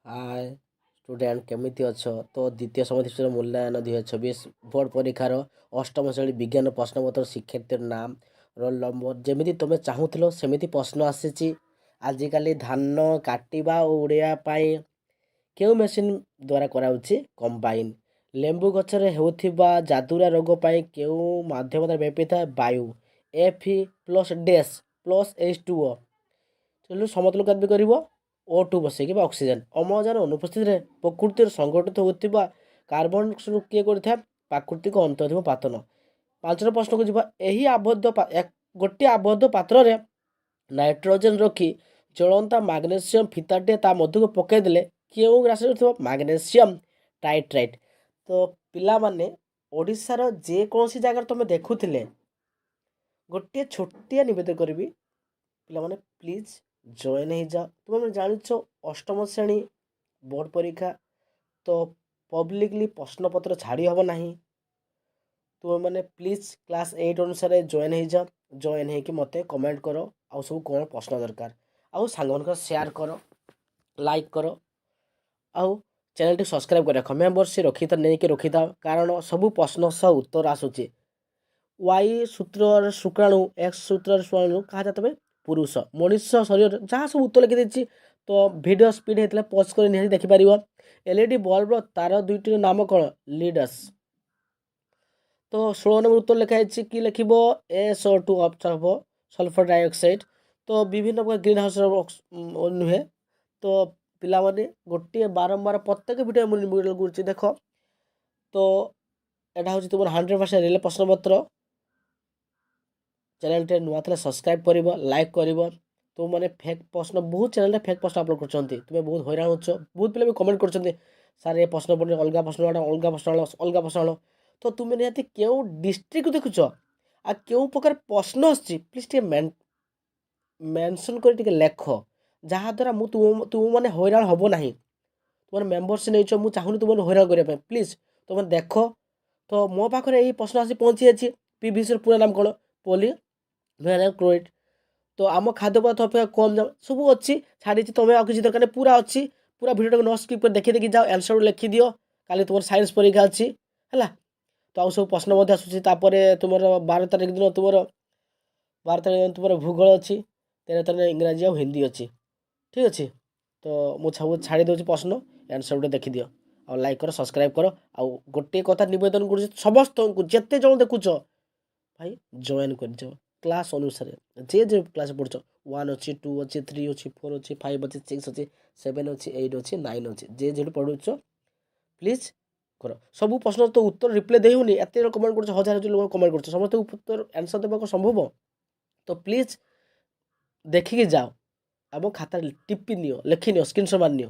ହାଏ student କେମିତି ଅଛ? ତ ଦ୍ୱିତୀୟ ସମାଧିର ମୂଲ୍ୟାୟନ 2024 ବୋର୍ଡ଼ ପରୀକ୍ଷାର ଅଷ୍ଟମ ଶ୍ରେଣୀ ବିଜ୍ଞାନ ପ୍ରଶ୍ନପତ୍ର ଶିକ୍ଷାର୍ଥୀର ନାମ ରୋଲ ନମ୍ବର ଯେମିତି ତୁମେ ଚାହୁଁଥିଲ ସେମିତି ପ୍ରଶ୍ନ ଆସିଛି। ଆଜିକାଲି ଧାନ କାଟିବା ଓ ଉଡ଼େଇବା ପାଇଁ କେଉଁ ମେସିନ୍ ଦ୍ୱାରା କରାଉଛି? କମ୍ବାଇନ୍। ଲେମ୍ବୁ ଗଛରେ ହେଉଥିବା ଜାଦୁରା ରୋଗ ପାଇଁ କେଉଁ ମାଧ୍ୟମ ଦ୍ୱାରା ବ୍ୟାପିଥାଏ? ବାୟୁ। Fe plus dash plus H2O ତେଣୁ ସମତୁଲ ବି କରିବ O2 ବସେଇକି ବା ଅକ୍ସିଜେନ୍। ଅମ୍ଳଜାନ ଅନୁପସ୍ଥିତିରେ ପ୍ରକୃତିରେ ସଂଗଠିତ ହେଉଥିବା କାର୍ବନ କିଏ କରିଥାଏ? ପ୍ରାକୃତିକ ଅନ୍ତର୍ଜୀବ ପାତନ। 5 ପ୍ରଶ୍ନକୁ ଯିବା। ଏହି ଗୋଟିଏ ଆବଦ୍ଧ ପାତ୍ରରେ ନାଇଟ୍ରୋଜେନ୍ ରଖି ଜ୍ୱଳନ୍ତା ମାଗ୍ନେସିୟମ୍ ଫିତାଟିଏ ତା ମଧ୍ୟକୁ ପକାଇଦେଲେ କେଉଁ ରାଶିରେ ଥିବ? ମାଗ୍ନେସିୟମ୍ ଟାଇଟ୍ରାଇଟ୍। ତ ପିଲାମାନେ ଓଡ଼ିଶାର ଯେକୌଣସି ଜାଗାରେ ତୁମେ ଦେଖୁଥିଲେ ଗୋଟିଏ ଛୋଟିଆ ନିବେଦନ କରିବି, ପିଲାମାନେ ପ୍ଲିଜ୍ ଜଏନ୍ ହେଇଯାଅ। ତୁମେ ଜାଣିଛ ଅଷ୍ଟମ ଶ୍ରେଣୀ ବୋର୍ଡ଼ ପରୀକ୍ଷା, ତ ପବ୍ଲିକଲି ପ୍ରଶ୍ନପତ୍ର ଛାଡ଼ି ହେବ ନାହିଁ। ତୁମେମାନେ ପ୍ଲିଜ୍ କ୍ଲାସ୍ 8 ଅନୁସାରେ ଜଏନ୍ ହେଇଯାଅ। ଜଏନ୍ ହେଇକି ମୋତେ କମେଣ୍ଟ କର ଆଉ ସବୁ କ'ଣ ପ୍ରଶ୍ନ ଦରକାର, ଆଉ ସାଙ୍ଗମାନଙ୍କ ସେୟାର କର, ଲାଇକ୍ କର, ଆଉ ଚ୍ୟାନେଲଟି ସବସ୍କ୍ରାଇବ୍ କରି ରଖ। ମେମ୍ବରସିପ୍ ନେଇକି ରଖିଥାଅ, କାରଣ ସବୁ ପ୍ରଶ୍ନ ସହ ଉତ୍ତର ଆସୁଛି। ୱାଇ ସୂତ୍ରରେ ଶୁକ୍ରାଣୁ, ଏକ୍ସ ସୂତ୍ରରେ ଶୁକ୍ରାଣୁ କାହା ଜାତ? ପୁରୁଷ। ମଣିଷ ଶରୀରରେ ଯାହା ସବୁ ଉତ୍ତର ଲେଖିଦେଇଛି, ତ ଭିଡ଼ିଓ ସ୍ପିଡ଼ ହେଇଥିଲେ ପଜ୍ କରି ନିହାତି ଦେଖିପାରିବ। LED ବଲ୍ବର ତାର ଦୁଇଟିର ନାମ କ'ଣ? ଲିଡସ୍। ତ 16 ନମ୍ବର ଉତ୍ତର ଲେଖା ହେଇଛି, କି ଲେଖିବ? SO2 ହବ ସଲଫର ଡାଇଅକ୍ସାଇଡ୍। ତ ବିଭିନ୍ନ ପ୍ରକାର ଗ୍ରୀନ୍ ହାଉସ୍ ନୁହେଁ। ତ ପିଲାମାନେ ଗୋଟିଏ ବାରମ୍ବାର ପ୍ରତ୍ୟେକ ଭିଡ଼ିଓ କରୁଛି ଦେଖ। ତ ଏଇଟା ହେଉଛି ତୁମର 100% ରିଲେ ପ୍ରଶ୍ନପତ୍ର। ଚ୍ୟାନେଲଟେ ନୂଆ ଥିଲେ ସବସ୍କ୍ରାଇବ୍ କରିବ, ଲାଇକ୍ କରିବ। ତୁମମାନେ ଫେକ୍ ପ୍ରଶ୍ନ, ବହୁତ ଚ୍ୟାନେଲରେ ଫେକ୍ ପ୍ରଶ୍ନ ଅପଲୋଡ଼ କରୁଛନ୍ତି, ତୁମେ ବହୁତ ହଇରାଣ ହେଉଛ। ବହୁତ ପିଲା ବି କମେଣ୍ଟ କରୁଛନ୍ତି, ସାର୍ ଏ ପ୍ରଶ୍ନ ପଢ଼ି ଅଲଗା ପ୍ରଶ୍ନ ଆଣ, ଅଲଗା ପ୍ରଶ୍ନ ଆଣ, ଅଲଗା ପ୍ରଶ୍ନ ଆଣ। ତ ତୁମେ ନିହାତି କେଉଁ ଡିଷ୍ଟ୍ରିକ୍ଟ ଦେଖୁଛ ଆଉ କେଉଁ ପ୍ରକାର ପ୍ରଶ୍ନ ଆସୁଛି ପ୍ଲିଜ୍ ଟିକେ ମେନସନ୍ କରି ଟିକେ ଲେଖ, ଯାହାଦ୍ୱାରା ତୁମମାନେ ହଇରାଣ ହେବ ନାହିଁ। ତୁମର ମେମ୍ବରସିପ୍ ନେଇଛ, ମୁଁ ଚାହୁଁନି ତୁମମାନେ ହଇରାଣ କରିବା ପାଇଁ। ପ୍ଲିଜ୍ ତୁମେ ଦେଖ। ତ ମୋ ପାଖରେ ଏହି ପ୍ରଶ୍ନ ଆସି ପହଞ୍ଚିଯାଇଛି। PVCର ପୁରା ନାମ କ'ଣ? ପଲିଭିନାଇଲ୍। ତ ଆମ ଖାଦ୍ୟ ପଦାର୍ଥ ଅପେକ୍ଷା କମ୍ ସବୁ ଅଛି, ଛାଡ଼ିଛି। ତୁମେ ଆଉ କିଛି ଦରକାର ନାହିଁ, ପୁରା ଅଛି। ପୁରା ଭିଡ଼ିଓଟାକୁ ନ ସ୍କିପ୍ କରି ଦେଖି ଯାଅ, ଆନ୍ସର୍ ଲେଖିଦିଅ। କାଲି ତୁମର ସାଇନ୍ସ ପରୀକ୍ଷା ଅଛି ହେଲା। ତ ଆଉ ସବୁ ପ୍ରଶ୍ନ ମଧ୍ୟ ଆସୁଛି। ତାପରେ ତୁମର 12 ତାରିଖ ଦିନ ତୁମର ଭୂଗୋଳ ଅଛି, 13 ତାରିଖ ଇଂରାଜୀ ଆଉ ହିନ୍ଦୀ ଅଛି। ଠିକ୍ ଅଛି। ତ ମୁଁ ସବୁ ଛାଡ଼ି ଦେଉଛି ପ୍ରଶ୍ନ, ଆନ୍ସର୍ ଗୋଟେ ଦେଖିଦିଅ, ଆଉ ଲାଇକ୍ କର, ସବସ୍କ୍ରାଇବ୍ କର। ଆଉ ଗୋଟିଏ କଥା ନିବେଦନ କରୁଛି ସମସ୍ତଙ୍କୁ, ଯେତେ ଜଣ ଦେଖୁଛ ଭାଇ ଜଏନ୍ କରିଯାଅ କ୍ଲାସ୍ ଅନୁସାରେ। ଯେ କ୍ଲାସ୍ ପଢ଼ୁଛ, 1 ଅଛି, 2 ଅଛି, 3 ଅଛି, 4 ଅଛି, 5 ଅଛି, 6 ଅଛି, 7 ଅଛି, 8 ଅଛି, 9 ଅଛି, ଯେଠୁ ପଢ଼ୁଛ ପ୍ଲିଜ୍ କର। ସବୁ ପ୍ରଶ୍ନ ତ ଉତ୍ତର ରିପ୍ଲାଏ ଦେଇ ହେଉନି, ଏତେ ଜଣ କମେଣ୍ଟ କରୁଛ, ହଜାର ହଜାର ଲୋକ କମେଣ୍ଟ କରୁଛ, ସମସ୍ତଙ୍କୁ ଉତ୍ତର ଆନ୍ସର୍ ଦେବାକୁ ସମ୍ଭବ? ତ ପ୍ଲିଜ୍ ଦେଖିକି ଯାଅ, ଆମ ଖାତାରେ ଟିପି ନିଅ, ଲେଖିନିଅ, ସ୍କ୍ରିନ୍ସଟ୍ ମାରିନିଅ।